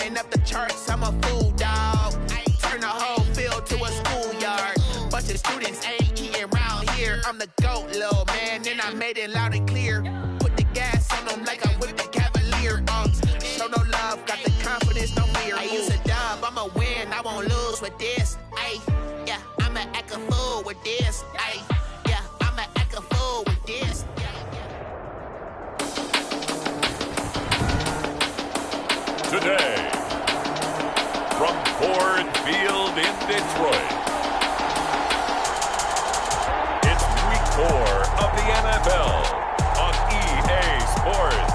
Moving up the charts, I'm a fool, dog. Turn the whole field to a schoolyard. Bunch of students ain't eating round here. I'm the GOAT, little man, and I made it loud and clear. Put the gas on them like I'm with the Cavalier. Show no love, got the confidence, no fear. I use a dub, I'ma win, I won't lose with this. Ay, yeah, I'ma act a fool with this. Ay, yeah, I'ma act a fool with this. Today, from Ford Field in Detroit, it's Week 4 of the NFL on EA Sports.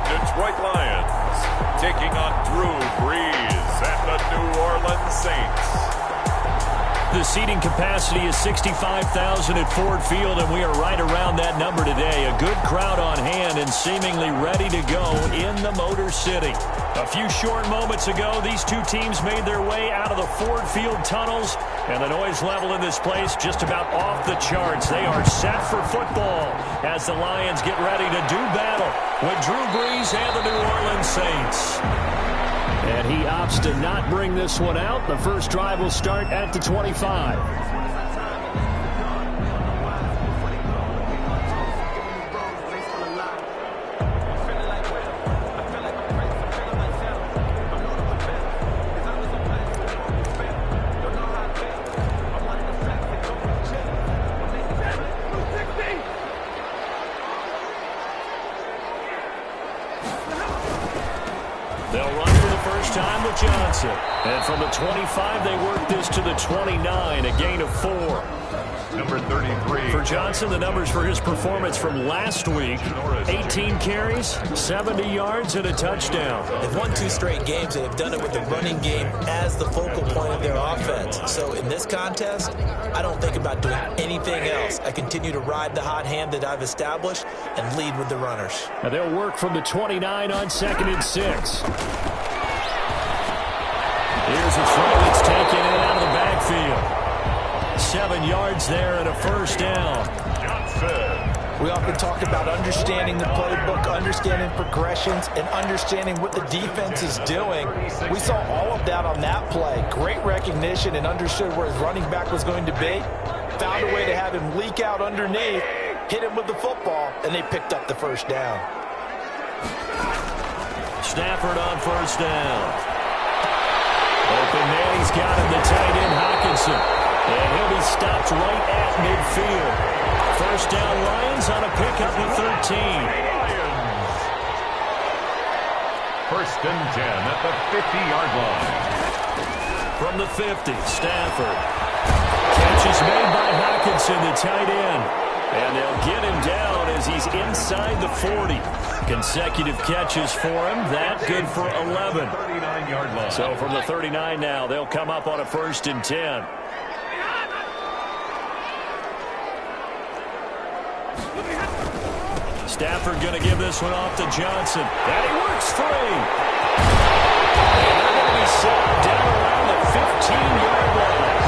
Detroit Lions taking on Drew Brees and the New Orleans Saints. The seating capacity is 65,000 at Ford Field, and we are right around that number today. A good crowd on hand and seemingly ready to go in the Motor City. A few short moments ago, these two teams made their way out of the Ford Field tunnels, and the noise level in this place just about off the charts. They are set for football as the Lions get ready to do battle with Drew Brees and the New Orleans Saints. And he opts to not bring this one out. The first drive will start at the 25. They'll run for the first time with Johnson. And from the 25, they work this to the 29, a gain of 4. Number 33. For Johnson, the numbers for his performance from last week: 18 carries, 70 yards, and a touchdown. They've won 2 straight games, and have done it with the running game as the focal point of their offense. So in this contest, I don't think about doing anything else. I continue to ride the hot hand that I've established and lead with the runners. Now they'll work from the 29 on 2nd and 6. Here's a throw that's taken in out of the backfield. 7 yards there and a first down. We often talk about understanding the playbook, understanding progressions, and understanding what the defense is doing. We saw all of that on that play. Great recognition and understood where his running back was going to be. Found a way to have him leak out underneath, hit him with the football, and they picked up the first down. Stafford on first down. Open man, he's got him, the tight end Hockenson. And he'll be stopped right at midfield. First down, Lions on a pickup of 13. First and 10 at the 50-yard line. From the 50, Stafford. Catch is made by Hockenson, the tight end. And they'll get him down as he's inside the 40. Consecutive catches for him. That good for 11. 39-yard line. So from the 39 now, they'll come up on a 1st and 10. Stafford going to give this one off to Johnson. And he works free. And they're going to be set down around the 15-yard line.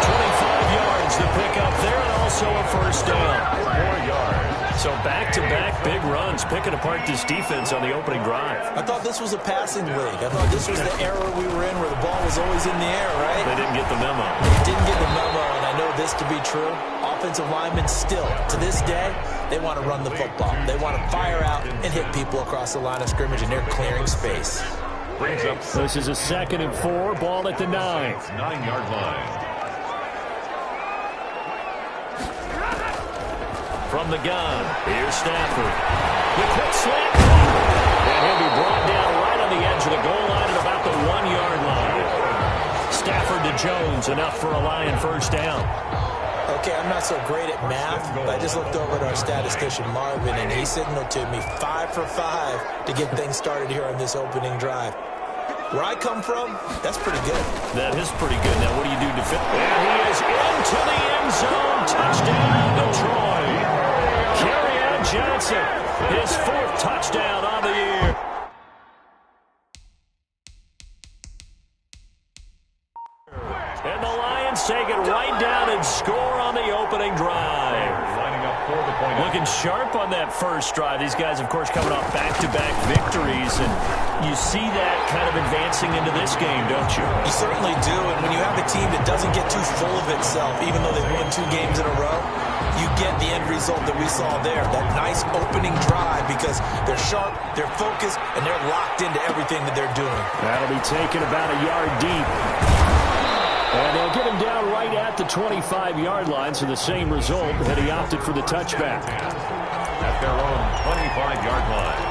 25 yards to pick up there, and also a first down. 4 yards. So back-to-back big runs, picking apart this defense on the opening drive. I thought this was a passing league. I thought this was the era we were in where the ball was always in the air, right? They didn't get the memo. They didn't get the memo, and I know this to be true. Offensive linemen still, to this day, they want to run the football. They want to fire out and hit people across the line of scrimmage, and they're clearing space. Brings up this is a 2nd and 4, ball at the 9. 9-yard line. From the gun, here's Stafford. The quick slant. And he'll be brought down right on the edge of the goal line at about the 1-yard line. Stafford to Jones, enough for a Lion first down. Okay, I'm not so great at math, but I just looked over at our statistician, Marvin, and he signaled to me 5 for 5 to get things started here on this opening drive. Where I come from, that's pretty good. That is pretty good. Now, what do you do defensively? And he is into the end take it right down and score on the opening drive. Looking sharp on that first drive. These guys, of course, coming off back-to-back victories, and you see that kind of advancing into this game, don't you? You certainly do, and when you have a team that doesn't get too full of itself, even though they've won 2 games in a row, you get the end result that we saw there, that nice opening drive, because they're sharp, they're focused, and they're locked into everything that they're doing. That'll be taken about a yard deep. And they'll get him down right at the 25-yard line, so the same result had he opted for the touchback. At their own 25-yard line.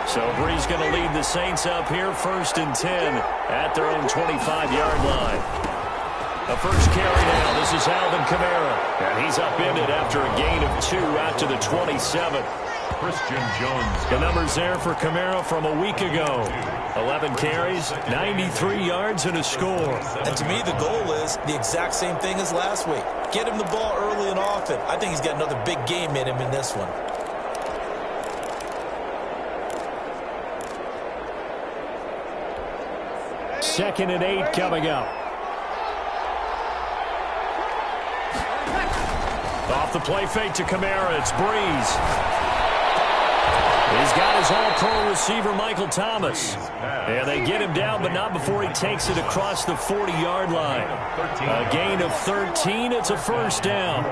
So Bree's going to lead the Saints up here, 1st and 10 at their own 25-yard line. The first carry now. This is Alvin Kamara. And he's upended after a gain of 2 out to the 27. Christian Jones. The numbers there for Kamara from a week ago. 11 carries, 93 yards, and a score. And to me, the goal is the exact same thing as last week. Get him the ball early and often. I think he's got another big game in him in this one. Second and 8 coming up. Off the play fake to Kamara, it's Breeze. He's got his all-pro receiver, Michael Thomas. And they get him down, but not before he takes it across the 40-yard line. A gain of 13. It's a first down.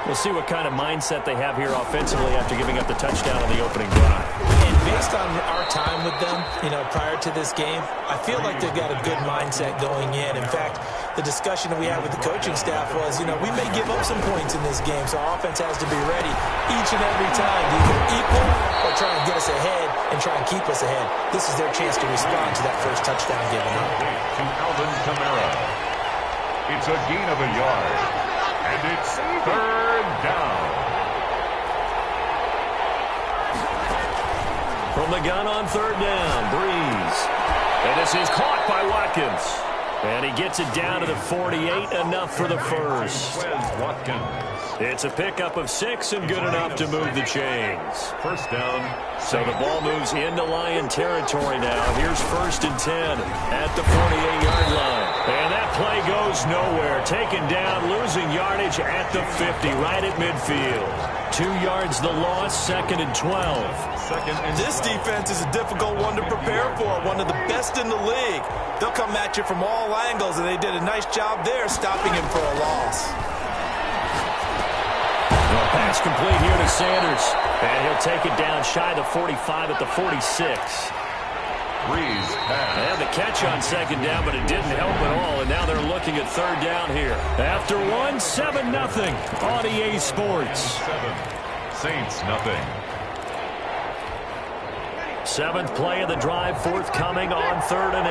We'll see what kind of mindset they have here offensively after giving up the touchdown on the opening drive. And based on our time with them, prior to this game, I feel like they've got a good mindset going in. In fact, the discussion that we had with the coaching staff was, we may give up some points in this game, so our offense has to be ready each and every time to either equal or try and get us ahead and try and keep us ahead. This is their chance to respond to that first touchdown given up. To Alvin Kamara. It's a gain of a yard. And it's 3rd down. From the gun on 3rd down, Breeze. And this is caught by Watkins. And he gets it down to the 48, enough for the first. It's a pickup of 6 and good enough to move the chains. First down. So the ball moves into Lion territory now. Here's 1st and 10 at the 48-yard line. And that play goes nowhere. Taken down, losing yardage at the 50, right at midfield. 2 yards the loss, 2nd and 12. This defense is a difficult one to prepare for, one of the best in the league. They'll come at you from all angles, and they did a nice job there stopping him for a loss. Pass complete here to Sanders. And he'll take it down shy of the 45 at the 46. Breeze pass. And the catch on 2nd down, but it didn't help at all. And now they're looking at 3rd down here. After 7-0 on EA Sports. 7. Saints nothing. 7th play of the drive forthcoming on 3rd and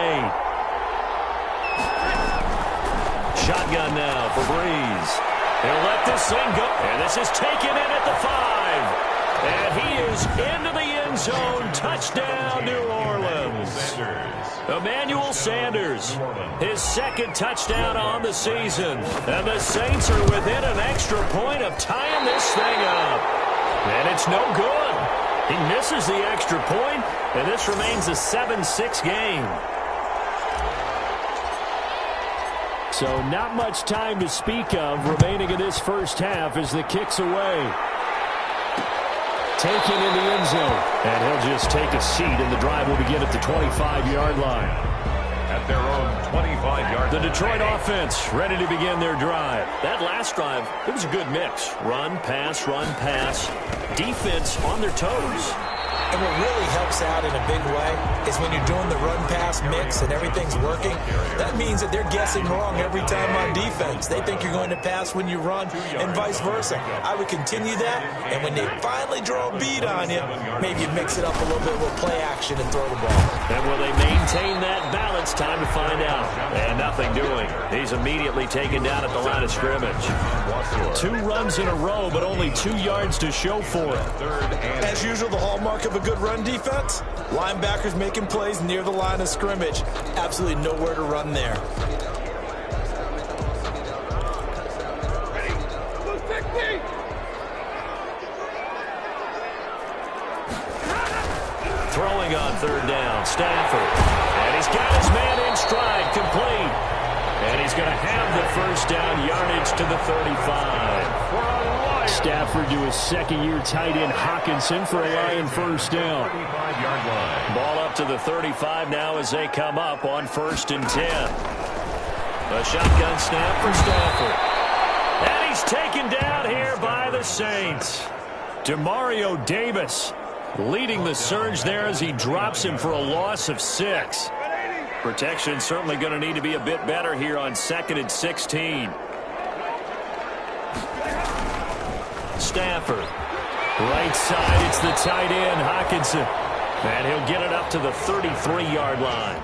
8. Shotgun now for Breeze. He'll let this thing go. And this is taken in at the 5. And he is into the end zone. Touchdown, New Orleans. Emmanuel Sanders, his 2nd touchdown on the season. And the Saints are within an extra point of tying this thing up. And it's no good. He misses the extra point, and this remains a 7-6 game. So not much time to speak of remaining in this first half as the kick's away. Taken in the end zone. And he'll just take a seat, and the drive will begin at the 25-yard line. At their own 25-yard line. The Detroit offense ready to begin their drive. That last drive, it was a good mix. Run, pass, defense on their toes. And what really helps out in a big way is when you're doing the run-pass mix and everything's working, that means that they're guessing wrong every time on defense. They think you're going to pass when you run and vice versa. I would continue that, and when they finally draw a beat on you, maybe you mix it up a little bit with play action and throw the ball. And will they maintain that balance? Time to find out. And nothing doing. He's immediately taken down at the line of scrimmage. 2 runs in a row, but only 2 yards to show for it. As usual, the hallmark of a good run defense, linebackers making plays near the line of scrimmage. Absolutely nowhere to run there. Throwing on 3rd down, Stafford. And he's got his man in stride, complete. going to have the first down, yardage to the 35. Stafford to his second-year tight end Hawkinson for a Lion first down. Ball up to the 35 now as they come up on 1st and 10. A shotgun snap for Stafford. And he's taken down here by the Saints. Demario Davis leading the surge there as he drops him for a loss of 6. Protection certainly going to need to be a bit better here on 2nd and 16. Stafford. Right side, it's the tight end, Hawkinson. And he'll get it up to the 33-yard line.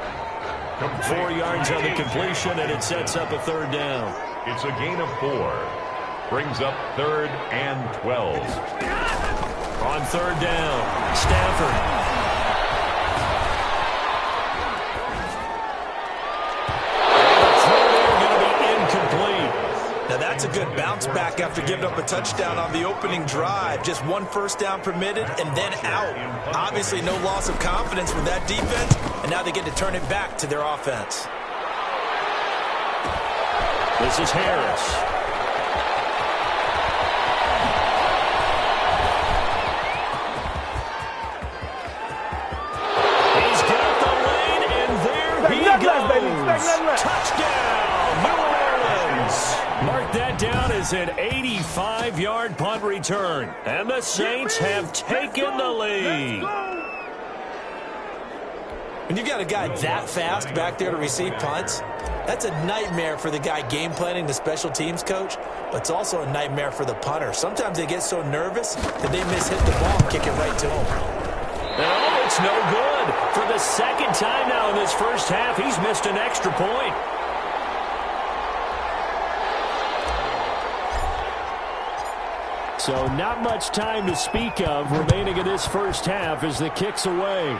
4 yards on the completion, and it sets up a 3rd down. It's a gain of 4. Brings up 3rd and 12. On 3rd down, Stafford. Now that's a good bounce back after giving up a touchdown on the opening drive. Just 1 first down permitted and then out. Obviously no loss of confidence with that defense, and now they get to turn it back to their offense. This is Harris. He's got the lane, and there he goes. Touchdown, New Orleans. Mark that down as an 85-yard punt return. And the Saints have taken the lead. When you got a guy that fast back there to receive punts, that's a nightmare for the guy game planning, the special teams coach, but it's also a nightmare for the punter. Sometimes they get so nervous that they miss hit the ball and kick it right to him. Oh, it's no good. For the 2nd time now in this first half, he's missed an extra point. So not much time to speak of remaining in this first half as the kick's away.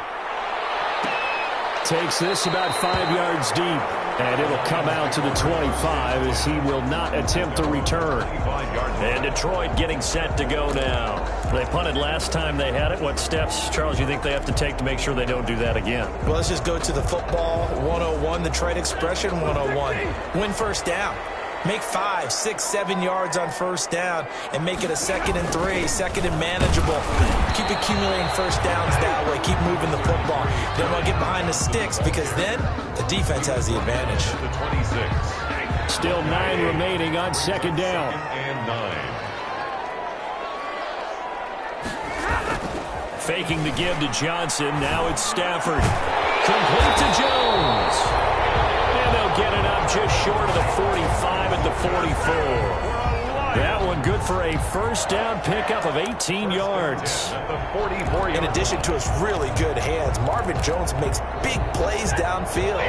Takes this about 5 yards deep, and it'll come out to the 25 as he will not attempt to return. And Detroit getting set to go now. They punted last time they had it. What steps, Charles, you think they have to take to make sure they don't do that again? Well, let's just go to the football 101, the trade expression 101. Win first down. Make 5, 6, 7 yards on first down and make it a 2nd and 3, 2nd and manageable. Keep accumulating first downs that way. Keep moving the football. Don't want to get behind the sticks because then the defense has the advantage. The 26. Still 9 remaining on 2nd down. And 9. Faking the give to Johnson. Now it's Stafford. Complete to Jones. And they'll get it up just short of the 45 at the 44. That one good for a first down pickup of 18 yards. In addition to his really good hands, Marvin Jones makes big plays downfield.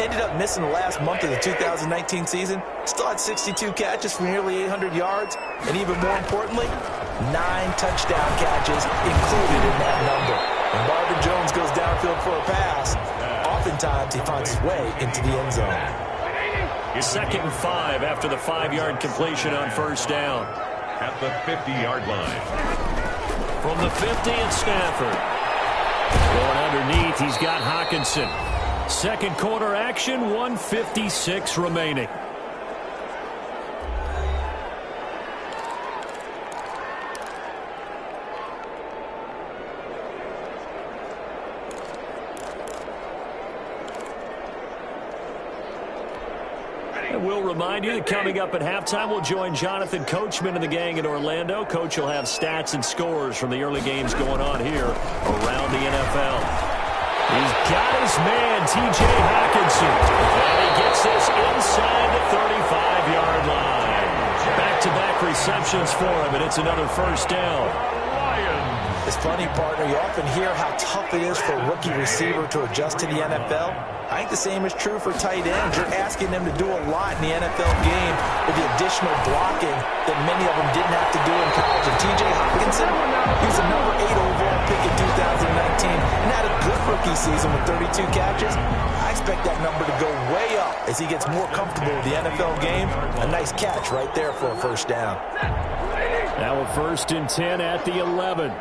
Ended up missing the last month of the 2019 season. Still had 62 catches for nearly 800 yards. And even more importantly, 9 touchdown catches included in that number. When Marvin Jones goes downfield for a pass, oftentimes he finds his way into the end zone. 2nd and 5 after the 5-yard completion on first down. At the 50-yard line. From the 50, it's Stafford. Going underneath, he's got Hawkinson. 2nd quarter action, 1:56 remaining. We'll remind you that coming up at halftime, we'll join Jonathan Coachman and the gang in Orlando. Coach will have stats and scores from the early games going on here around the NFL. He's got his man, T.J. Hawkinson. And he gets this inside the 35-yard line. Back-to-back receptions for him, and it's another first down. It's funny, partner, you often hear how tough it is for a rookie receiver to adjust to the NFL. I think the same is true for tight ends. You're asking them to do a lot in the NFL game with the additional blocking that many of them didn't have to do in college. And T.J. Hawkinson, he was a number 8 overall pick in 2019 and had a good rookie season with 32 catches. I expect that number to go way up as he gets more comfortable with the NFL game. A nice catch right there for a first down. Now a 1st and 10 at the 11.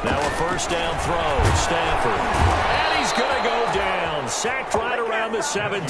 Now a first down throw. Stafford. And he's going to go sacked right around the 17.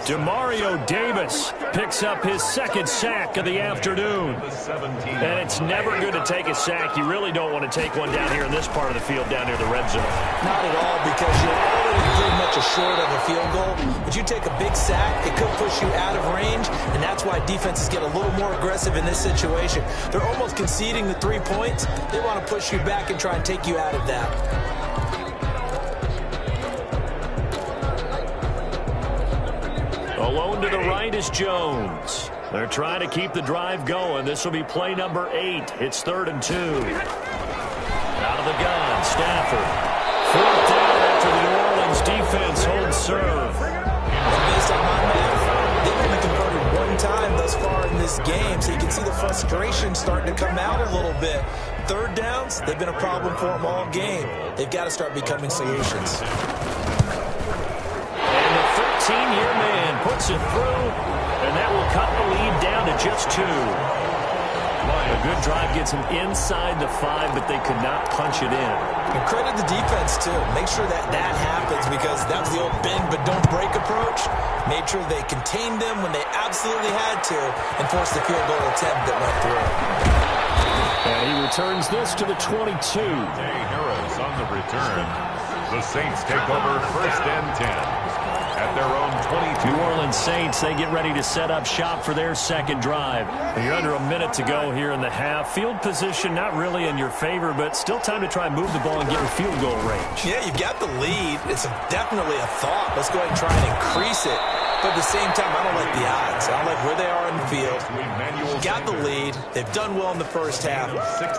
Demario Davis picks up his second sack of the afternoon. And it's never good to take a sack. You really don't want to take one down here in this part of the field, down near the red zone. Not at all, because you're already pretty much short of a field goal. But you take a big sack, it could push you out of range, and that's why defenses get a little more aggressive in this situation. They're almost conceding the 3 points. They want to push you back and try and take you out of that. Alone to the right is Jones. They're trying to keep the drive going. This will be play number 8. It's 3rd and 2. Out of the gun, Stafford. 4th down after the New Orleans defense holds serve. Based on my math, they've only converted 1 time thus far in this game, so you can see the frustration starting to come out a little bit. 3rd downs, they've been a problem for them all game. They've got to start becoming solutions. 13-year man puts it through, and that will cut the lead down to just 2. A good drive gets them inside the 5, but they could not punch it in. And credit the defense, too. Make sure that happens, because that was the old bend but don't break approach. Made sure they contained them when they absolutely had to and forced the field goal attempt that went through. And he returns this to the 22. Harris on the return. The Saints take over 1st and 10. At their own 22. New Orleans Saints, they get ready to set up shop for their second drive. And you're under a minute to go here in the half. Field position not really in your favor, but still time to try and move the ball and get in field goal range. Yeah, you've got the lead. It's definitely a thought. Let's go ahead and try and increase it. But at the same time, I don't like the odds. I don't like where they are in the field. You got the lead. They've done well in the first half.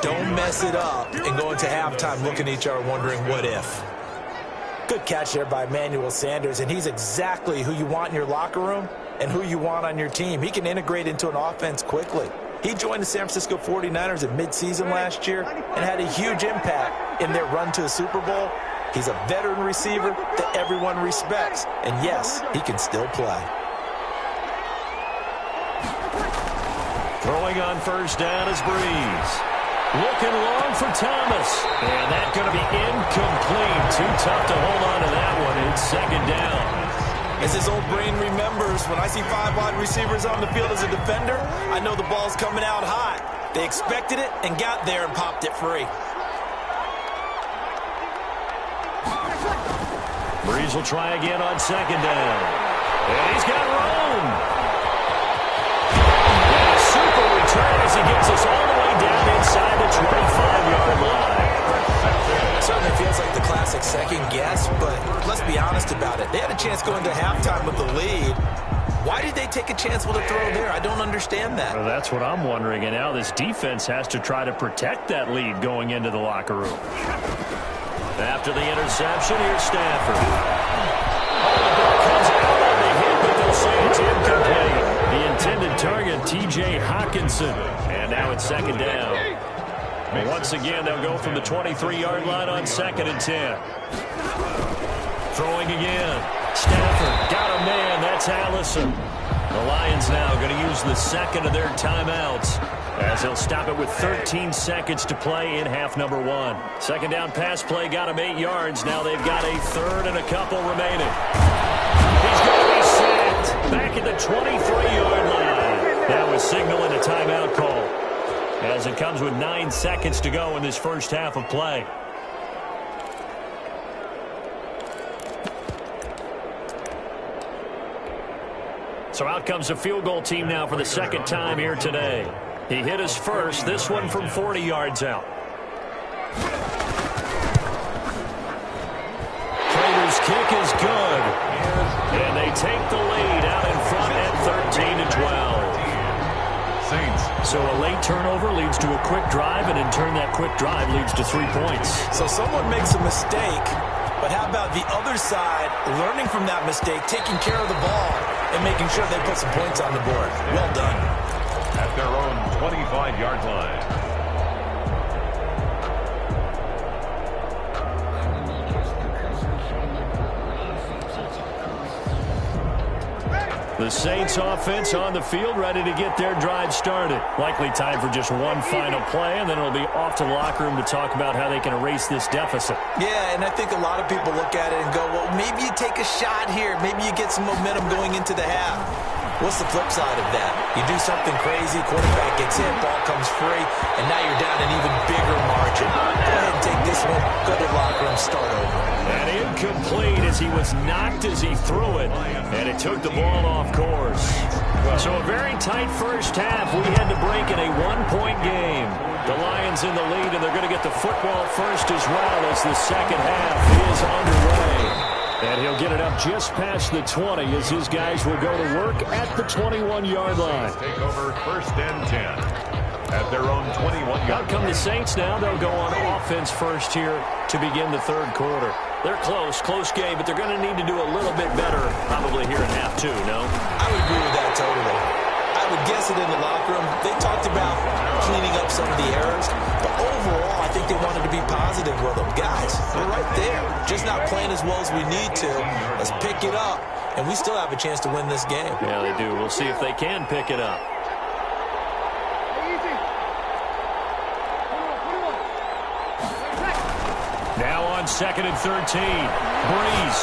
Don't mess it up and go into halftime looking at each other wondering what if. Good catch there by Emmanuel Sanders, and he's exactly who you want in your locker room and who you want on your team. He can integrate into an offense quickly. He joined the San Francisco 49ers at midseason last year and had a huge impact in their run to a Super Bowl. He's a veteran receiver that everyone respects, and yes, he can still play. Throwing on 1st down is Breeze. Looking long for Thomas. And that's going to be incomplete. Too tough to hold on to that one. It's 2nd down. As his old brain remembers, when I see 5 wide receivers on the field as a defender, I know the ball's coming out hot. They expected it and got there and popped it free. Breeze will try again on 2nd down. And he's got room. And a super return as he gets us all the way down inside the 25-yard line. It certainly feels like the classic second guess, but let's be honest about it. They had a chance going to halftime with the lead. Why did they take a chance with a throw there? I don't understand that. Well, that's what I'm wondering. And now this defense has to try to protect that lead going into the locker room. After the interception, here's Stafford. Comes out on the hit, but they'll say it's incomplete. The intended target, T.J. Hawkinson. And now it's 2nd down. And once again, they'll go from the 23-yard line on 2nd and 10. Throwing again. Stafford got a man. That's Allison. The Lions now going to use the 2nd of their timeouts as they'll stop it with 13 seconds to play in half number 1. 2nd down pass play got him 8 yards. Now they've got a 3rd and a couple remaining. He's going to be sacked back at the 23-yard line. That was signaling a timeout call as it comes with 9 seconds to go in this first half of play. So out comes the field goal team now for the 2nd time here today. He hit his first, this one from 40 yards out. Prater's kick is good. And they take the lead out in front at 13-12. Saints. So a late turnover leads to a quick drive, and in turn that quick drive leads to 3 points. So someone makes a mistake, but how about the other side learning from that mistake, taking care of the ball, and making sure they put some points on the board? Well done. At their own 25-yard line. The Saints offense on the field, ready to get their drive started. Likely time for just one final play, and then it'll be off to the locker room to talk about how they can erase this deficit. Yeah, and I think a lot of people look at it and go, well, maybe you take a shot here. Maybe you get some momentum going into the half. What's the flip side of that? You do something crazy, quarterback gets hit, ball comes free, and now you're down an even bigger margin. Go ahead and take this one, go to the locker room, start over. And incomplete as he was knocked as he threw it, and it took the ball off course. So a very tight first half. We had to break in a one-point game. The Lions in the lead, and they're going to get the football first as well as the second half is underway. And he'll get it up just past the 20 as his guys will go to work at the 21-yard line. Take over first and 10 at their own 21-yard line. Out come the Saints now. They'll go on offense first here to begin the third quarter. They're close game, but they're going to need to do a little bit better probably here in half two, no? I would agree with that totally. I would guess it in the locker room. They talked about cleaning up some of the errors, but overall, I think they wanted to be positive with them. Guys, we're right there. Just not playing as well as we need to. Let's pick it up, and we still have a chance to win this game. Yeah, they do. We'll see if they can pick it up. Now on 2nd and 13. Breeze.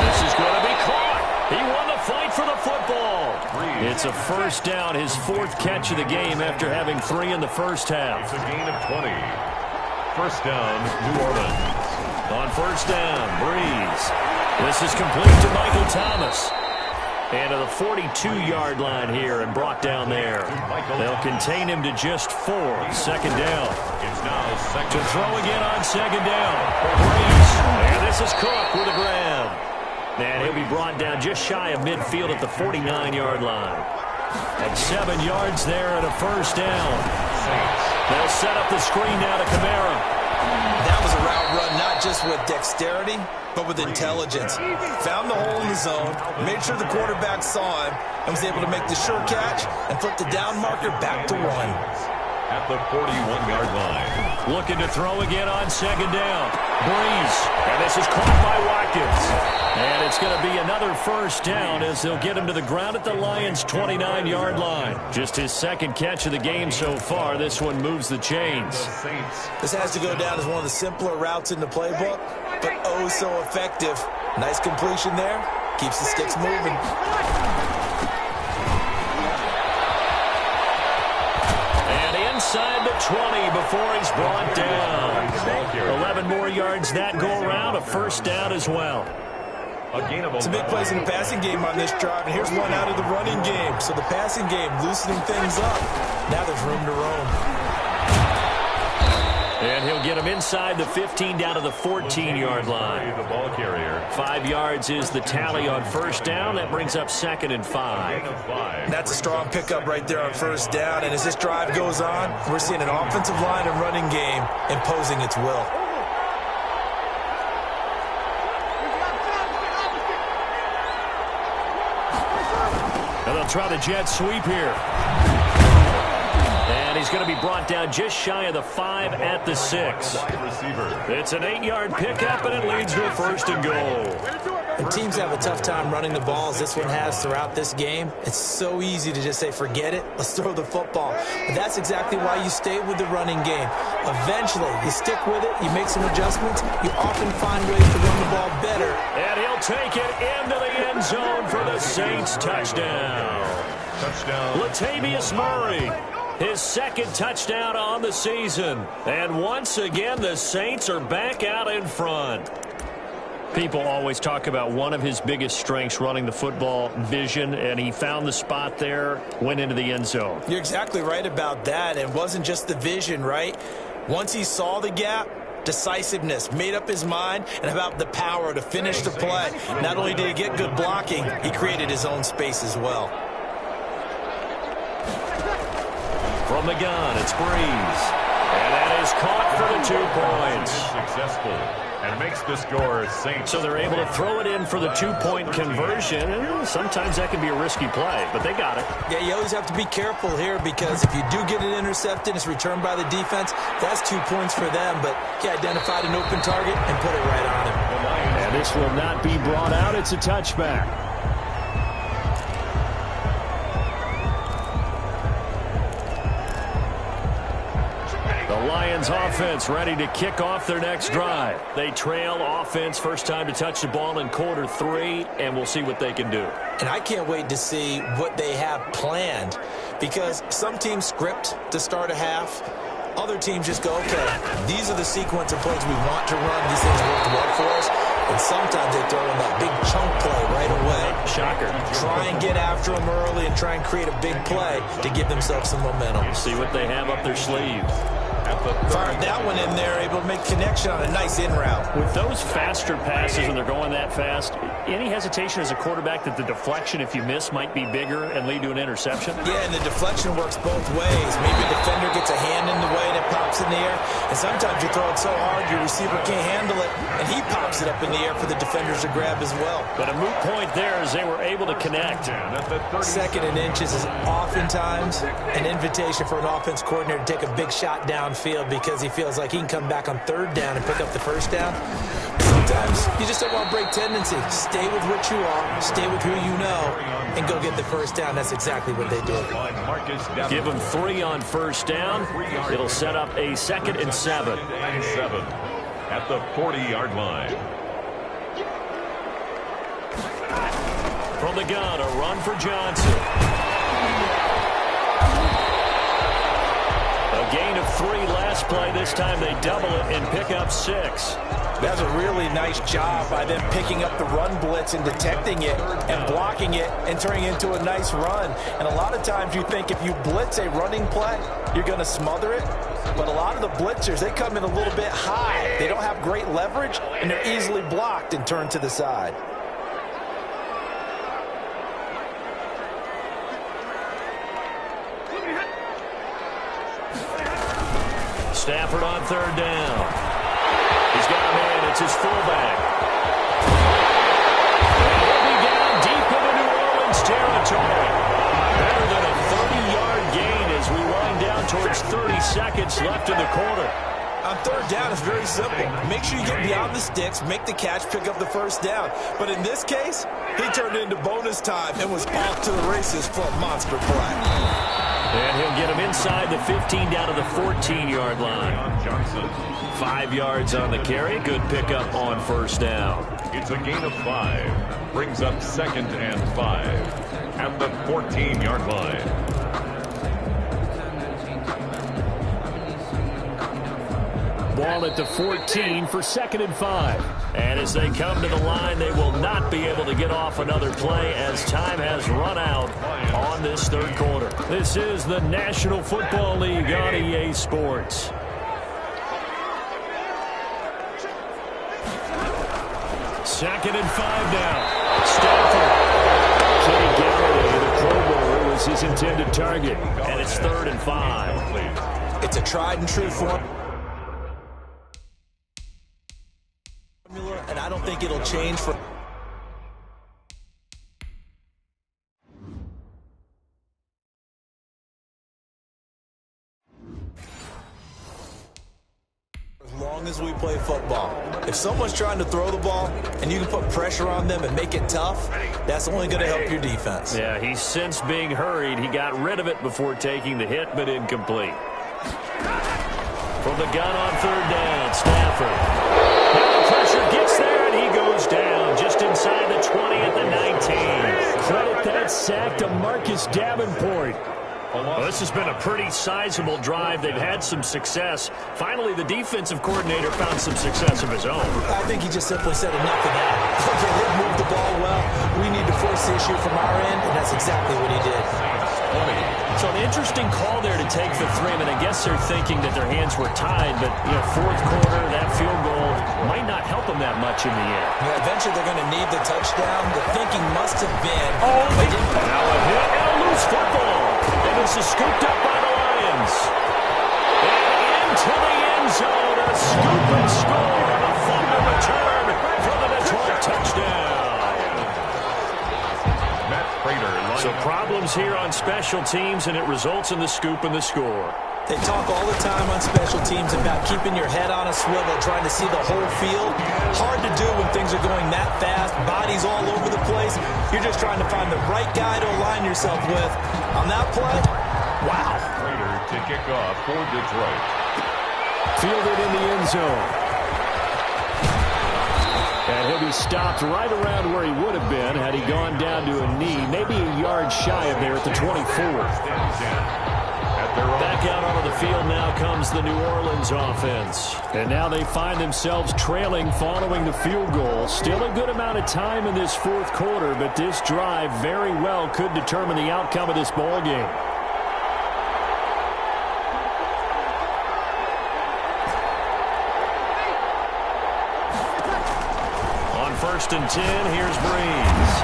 This is going to be caught. He won the fight for the football. It's a first down, his fourth catch of the game after having 3 in the first half. It's a gain of 20. First down, New Orleans. On first down, Breeze. This is complete to Michael Thomas. And to the 42-yard line here and brought down there. They'll contain him to just 4. Second down. It's now second. To throw again on second down. Breeze. And this is Cook with a grab. And he'll be brought down just shy of midfield at the 49-yard line. And 7 yards there and a first down. They'll set up the screen now to Kamara. That was a route run not just with dexterity, but with intelligence. Found the hole in the zone, made sure the quarterback saw him, and was able to make the sure catch and flip the down marker back to 1. At the 41-yard line. Looking to throw again on second down. Breeze. And this is caught by Watkins. And it's going to be another first down as they'll get him to the ground at the Lions' 29-yard line. Just his second catch of the game so far. This one moves the chains. This has to go down as one of the simpler routes in the playbook, but oh so effective. Nice completion there. Keeps the sticks moving. Inside the 20 before he's brought down. 11 more yards that go around. A first down as well. Some big plays in the passing game on this drive, and here's one out of the running game. So the passing game loosening things up. Now there's room to roam. And he'll get him inside the 15 down to the 14-yard line. The ball carrier. 5 yards is the tally on first down. That brings up 2nd and 5. That's a strong pickup right there on first down. And as this drive goes on, we're seeing an offensive line and running game imposing its will. And they'll try the jet sweep here. And he's going to be brought down just shy of the 5 at the 6. It's an 8-yard pickup, and it leads to a first and goal. And teams have a tough time running the ball as this one has throughout this game. It's so easy to just say, forget it, let's throw the football. But that's exactly why you stay with the running game. Eventually, you stick with it, you make some adjustments, you often find ways to run the ball better. And he'll take it into the end zone for the Saints touchdown. Latavius Murray. His second touchdown on the season. And once again, the Saints are back out in front. People always talk about one of his biggest strengths, running the football, vision, and he found the spot there, went into the end zone. You're exactly right about that. It wasn't just the vision, right? Once he saw the gap, decisiveness, made up his mind, and about the power to finish the play. Not only did he get good blocking, he created his own space as well. From the gun, it's Breeze. And that is caught for the 2 points. Successful. And makes the score Saints. So they're able to throw it in for the 2-point conversion. And sometimes that can be a risky play, but they got it. Yeah, you always have to be careful here because if you do get it intercepted, it's returned by the defense. That's 2 points for them, but he identified an open target and put it right on him. And this will not be brought out. It's a touchback. Lions offense ready to kick off their next drive. They trail offense, first time to touch the ball in quarter 3, and we'll see what they can do. And I can't wait to see what they have planned, because some teams script to start a half. Other teams just go, okay, these are the sequence of plays we want to run. These things worked well for us. And sometimes they throw in that big chunk play right away. Shocker. Try and get after them early and try and create a big play to give themselves some momentum. See what they have up their sleeve. Fired that one in there, able to make connection on a nice in route. With those faster passes when they're going that fast, any hesitation as a quarterback that the deflection, if you miss, might be bigger and lead to an interception? Yeah, and the deflection works both ways. Maybe a defender gets a hand in the way and it pops in the air. And sometimes you throw it so hard your receiver can't handle it, and he pops it up in the air for the defenders to grab as well. But a moot point there as they were able to connect. Second and inches is oftentimes an invitation for an offense coordinator to take a big shot downfield because he feels like he can come back on third down and pick up the first down. Sometimes you just don't want to break tendency. Stay with what you are, stay with who you know, and go get the first down. That's exactly what they did. Give them 3 on first down. It'll set up a 2nd and 7. At the 40-yard line. From the gun, a run for Johnson. A gain of 3 last play. This time they double it and pick up 6. That's a really nice job by them picking up the run blitz and detecting it and blocking it and turning it into a nice run. And a lot of times you think if you blitz a running play, you're going to smother it. But a lot of the blitzers, they come in a little bit high. They don't have great leverage, and they're easily blocked and turned to the side. Stafford on third down. He's got a man. It's his fullback. He'll be down deep into New Orleans territory. Better than a 30-yard gain as we wind down towards 30 seconds left in the quarter. On third down, it's very simple. Make sure you get beyond the sticks, make the catch, pick up the first down. But in this case, he turned it into bonus time and was off to the races for a monster play. And he'll get him inside the 15 down to the 14-yard line. 5 yards on the carry. Good pickup on first down. It's a gain of 5. Brings up 2nd and 5. At the 14-yard line. Ball at the 14 for 2nd and 5. And as they come to the line, they will not be able to get off another play as time has run out on this third quarter. This is the National Football League on EA Sports. Second and 5 now. Stafford. Kenny Galladay, the Pro Bowler, was his intended target. And it's 3rd and 5. It's a tried and true formula, and I don't think it'll change for as long as we play football. If someone's trying to throw the ball and you can put pressure on them and make it tough, that's only going to help your defense. Yeah, he's since being hurried. He got rid of it before taking the hit, but incomplete. From the gun on third down, Stafford. Now the pressure gets there, and he goes down just inside the 20 at the 19. Credit that sack to Marcus Davenport. Well, this has been a pretty sizable drive. They've had some success. Finally, the defensive coordinator found some success of his own. I think he just simply said enough of that. Okay, they've moved the ball well. We need to force the issue from our end, and that's exactly what he did. So an interesting call there to take the 3. I mean, I guess they're thinking that their hands were tied, but, you know, fourth quarter, that field goal might not help them that much in the end. Yeah, eventually they're going to need the touchdown. The thinking must have been. Oh, now a hit and a loose football. And this is scooped up by the Lions. And into the end zone, a scoop and score, and a fumble return for the Detroit touchdown. So problems here on special teams, and it results in the scoop and the score. They talk all the time on special teams about keeping your head on a swivel, trying to see the whole field. Hard to do when things are going that fast, bodies all over the place. You're just trying to find the right guy to align yourself with. On that play, wow. Raider to kick off for Detroit. Fielded in the end zone. And he'll be stopped right around where he would have been had he gone down to a knee, maybe a yard shy of there at the 24. Back out onto the field now comes the New Orleans offense. And now they find themselves trailing following the field goal. Still a good amount of time in this fourth quarter, but this drive very well could determine the outcome of this ball game. On 1st and 10, here's Breeze.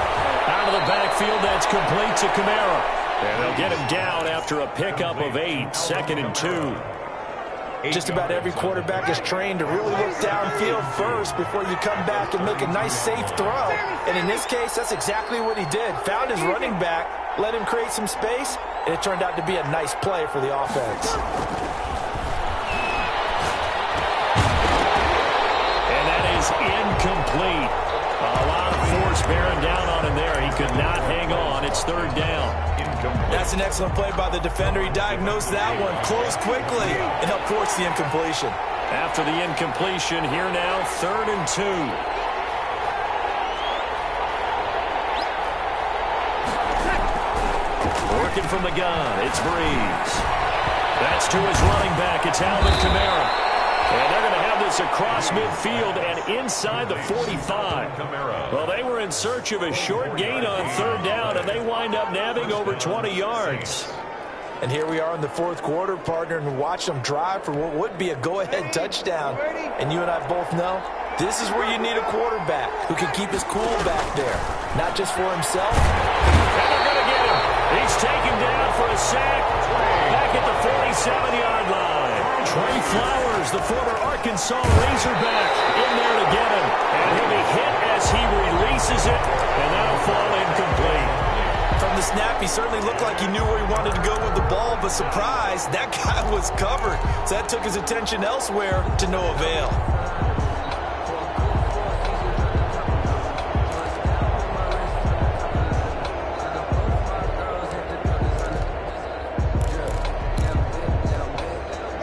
Out of the backfield, that's complete to Kamara. And they'll get him down after a pickup of 8, 2nd and 2. Just about every quarterback is trained to really look downfield first before you come back and make a nice, safe throw. And in this case, that's exactly what he did. Found his running back, let him create some space, and it turned out to be a nice play for the offense. And that is incomplete. A lot of force bearing down on him there. He could not hang on. It's 3rd down. That's an excellent play by the defender. He diagnosed that one, closed quickly, and helped force the incompletion. After the incompletion, here now, 3rd and 2. Working from the gun, it's Breeze. That's to his running back. It's Alvin Kamara. And they're going to have this across midfield and inside the 45. Well, they were in search of a short gain on 3rd down, and they wind up nabbing over 20 yards. And here we are in the fourth quarter, partner, and watch them drive for what would be a go-ahead touchdown. And you and I both know this is where you need a quarterback who can keep his cool back there, not just for himself. And they're going to get him. He's taken down for a sack back at the 47-yard line. Trey Flowers, the former Arkansas Razorback, in there to get him. And he'll be hit as he releases it, and that'll fall incomplete. From the snap, he certainly looked like he knew where he wanted to go with the ball, but surprise, that guy was covered. So that took his attention elsewhere to no avail.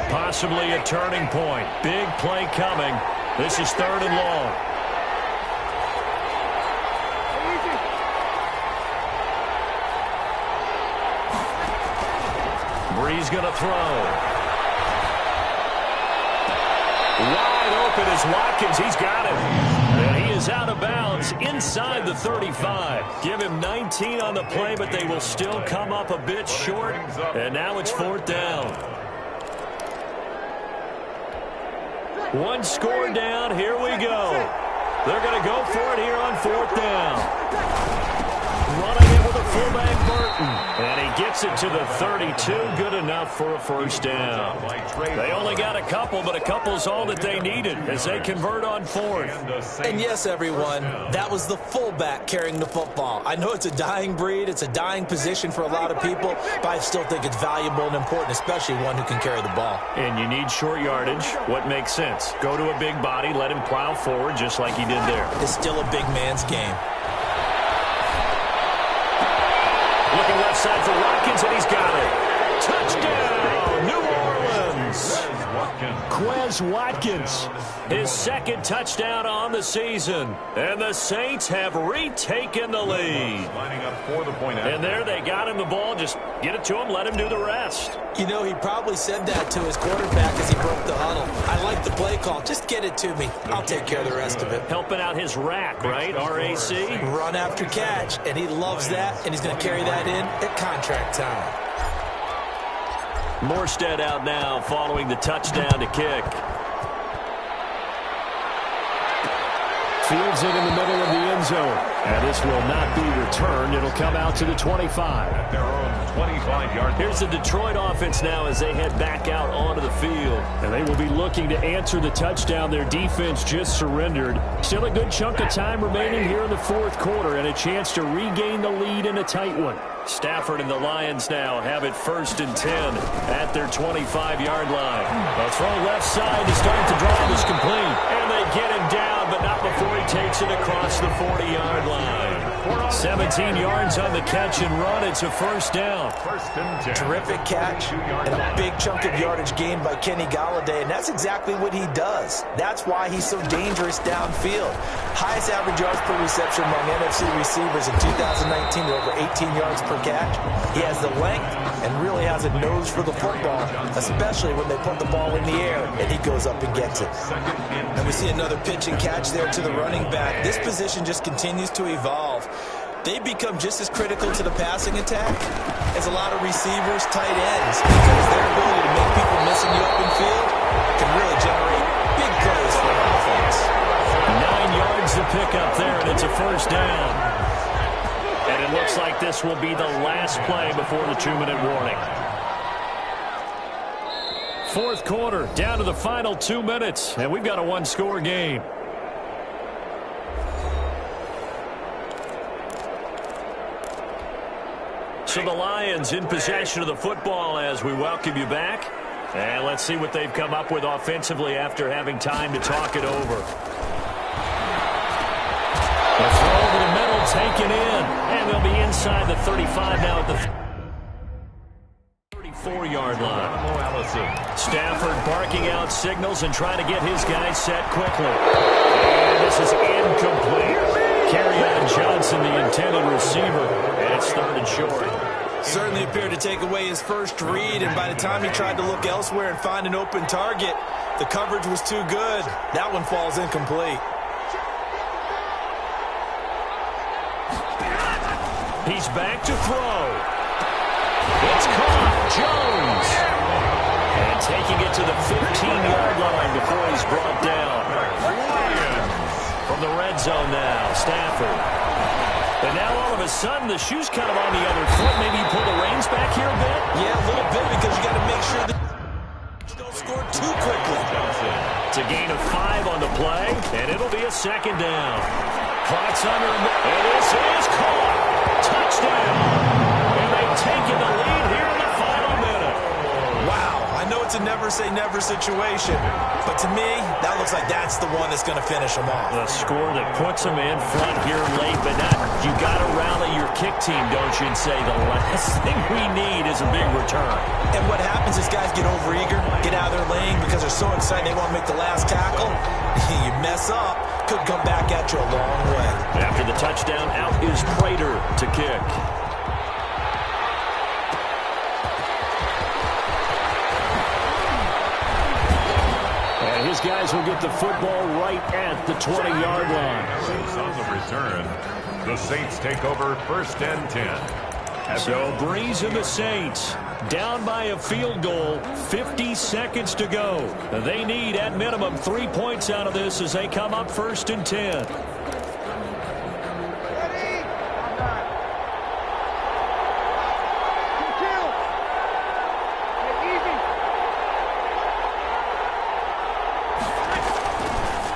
Possibly a turning point. Big play coming. This is 3rd and long. Breeze going to throw. Wide open is Watkins. He's got it. And he is out of bounds inside the 35. Give him 19 on the play, but they will still come up a bit short. And now it's 4th down. One score down. Here we go. They're going to go for it here on 4th down. Running it with a fullback, Burton. And he gets it to the 32. Good enough for a 1st down. They only got a couple, but a couple's all that they needed as they convert on 4th. And yes, everyone, that was the fullback carrying the football. I know it's a dying breed. It's a dying position for a lot of people, but I still think it's valuable and important, especially one who can carry the ball. And you need short yardage. What makes sense? Go to a big body, let him plow forward just like he did there. It's still a big man's game. Looking left side for Watkins, and he's got it. Touchdown, New Orleans. Quez Watkins, his 2nd touchdown on the season. And the Saints have retaken the lead. And there they got him the ball. Just get it to him, let him do the rest. You know, he probably said that to his quarterback as he broke the huddle. I like the play call. Just get it to me. I'll take care of the rest of it. Helping out his rack, right? R-A-C? Run after catch, and he loves that, and he's going to carry that in at contract time. Morstead out now following the touchdown to kick. Fields it in the middle of the end zone. And this will not be returned. It'll come out to the 25. At their own 25-yard line. Here's the Detroit offense now as they head back out onto the field. And they will be looking to answer the touchdown their defense just surrendered. Still a good chunk of time remaining here in the fourth quarter and a chance to regain the lead in a tight one. Stafford and the Lions now have it 1st and 10 at their 25-yard line. A throw left side to start the drive is complete. And they get him down, but not before he takes it across the 40-yard line. 17 yards on the catch and run. It's a first down. First and 10. Terrific catch and a big chunk of yardage gained by Kenny Golladay, and that's exactly what he does. That's why he's so dangerous downfield. Highest average yards per reception among NFC receivers in 2019 at over 18 yards per catch. He has the length and really has a nose for the football, especially when they put the ball in the air and he goes up and gets it. And we see another pitch and catch there to the running back. This position just continues to evolve. They become just as critical to the passing attack as a lot of receivers, tight ends, because their ability to make people miss in the open field can really generate big plays for an offense. 9 yards to pick up there, and it's a first down. And it looks like this will be the last play before the 2-minute warning. Fourth quarter, down to the final 2 minutes, and we've got a one-score game. So the Lions in possession of the football as we welcome you back. And let's see what they've come up with offensively after having time to talk it over. A throw over the middle, taken in. And they'll be inside the 35 now at the 34-yard line. Stafford barking out signals and trying to get his guys set quickly. And this is incomplete. Kerryon Johnson, the intended receiver, and it's third and short. Certainly appeared to take away his first read, and by the time he tried to look elsewhere and find an open target, the coverage was too good. That one falls incomplete. He's back to throw. It's caught. Jones. And taking it to the 15-yard line before he's brought down. From the red zone now, Stafford. And now all of a sudden, the shoe's kind of on the other foot. Maybe you pull the reins back here a bit? Yeah, a little bit, because you got to make sure that you don't score too quickly. It's a gain of 5 on the play, and it'll be a second down. Clock's under, and this is caught. Touchdown. And they've taken the lead here in the final minute. Wow, I know it's a never-say-never situation, but to me, that looks like that's the one that's going to finish them off. The score that puts them in front here late, but not. You got to rally your kick team, don't you, and say the last thing we need is a big return. And what happens is guys get overeager, get out of their lane because they're so excited they want to make the last tackle. You mess up, could come back at you a long way. After the touchdown, out is Prater to kick. And his guys will get the football right at the 20-yard line. On the return, the Saints take over first and 10. So Breeze and the Saints down by a field goal, 50 seconds to go. They need at minimum 3 points out of this as they come up first and 10.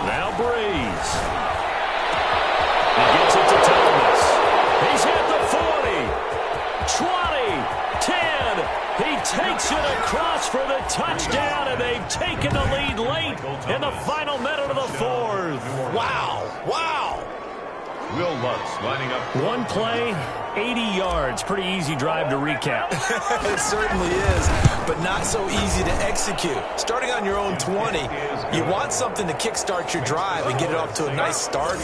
Now Breeze. He gets it to Thomas. He's at the 40, 20, 10. He takes it across for the touchdown, and they've taken the lead late in the final minute of the fourth. Wow, wow. Will Lutz lining up. One play, 80 yards. Pretty easy drive to recap. It certainly is, but not so easy to execute. Starting on your own 20, you want something to kickstart your drive and get it off to a nice start.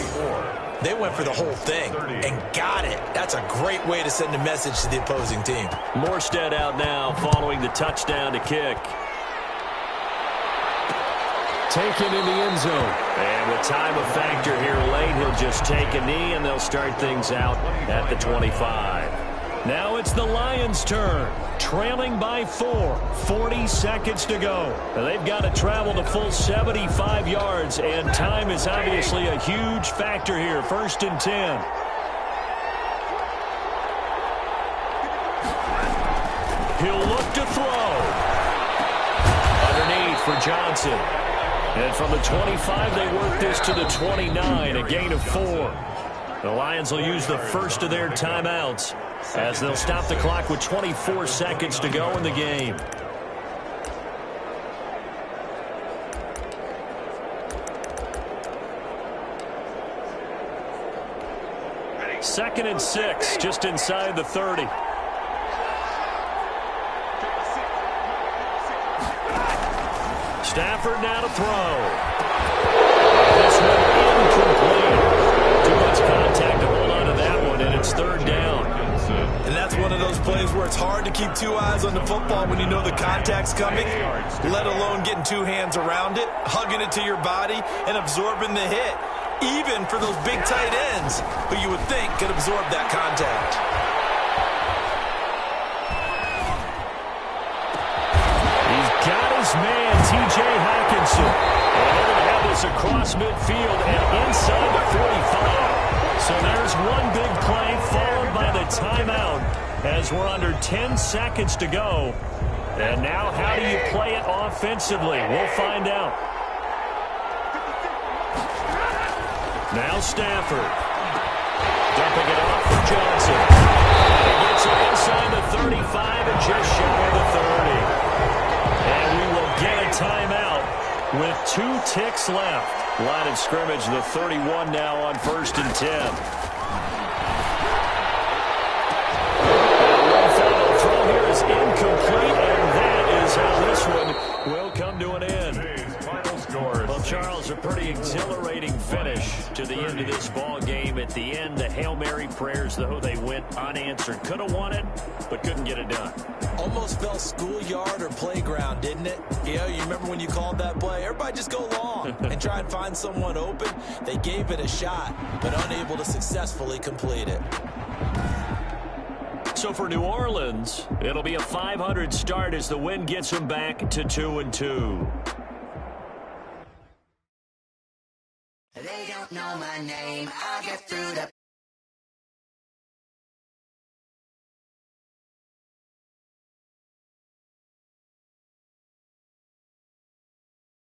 They went for the whole thing and got it. That's a great way to send a message to the opposing team. Morstead out now following the touchdown to kick. Taken in the end zone. And with time a factor here late, he'll just take a knee and they'll start things out at the 25. Now it's the Lions' turn. Trailing by 4. 40 seconds to go. They've got to travel the full 75 yards, and time is obviously a huge factor here. First and 10. He'll look to throw. Underneath for Johnson. And from the 25, they work this to the 29, a gain of 4. The Lions will use the first of their timeouts as they'll stop the clock with 24 seconds to go in the game. Ready. 2nd and 6, just inside the 30. Stafford now to throw. This one incomplete. Too much contact to hold on to that one, and it's 3rd down. And that's one of those plays where it's hard to keep 2 eyes on the football when you know the contact's coming, let alone getting 2 hands around it, hugging it to your body, and absorbing the hit, even for those big tight ends who you would think could absorb that contact. He's got his man, T.J. Hawkinson. And they're going to have this across midfield and inside the 45. So there's one big play followed by the timeout as we're under 10 seconds to go. And now how do you play it offensively? We'll find out. Now Stafford. Dumping it off for Johnson. He gets it inside the 35 and just shy of the 30. And we will get a timeout with 2 ticks left. Line of scrimmage, the 31 now on 1st and 10. One final throw here is incomplete, and that is how this one will come to an end. Well, Charles, a pretty exhilarating finish to the end of this ball game. At the end, the Hail Mary prayers, though, they went unanswered. Could have won it, but couldn't get it done. Almost felt schoolyard or playground, didn't it? You know, you remember when you called that play? Everybody just go long and try and find someone open. They gave it a shot, but unable to successfully complete it. So for New Orleans, it'll be a 500 start as the win gets them back to 2-2. They don't know my name. I'll get through the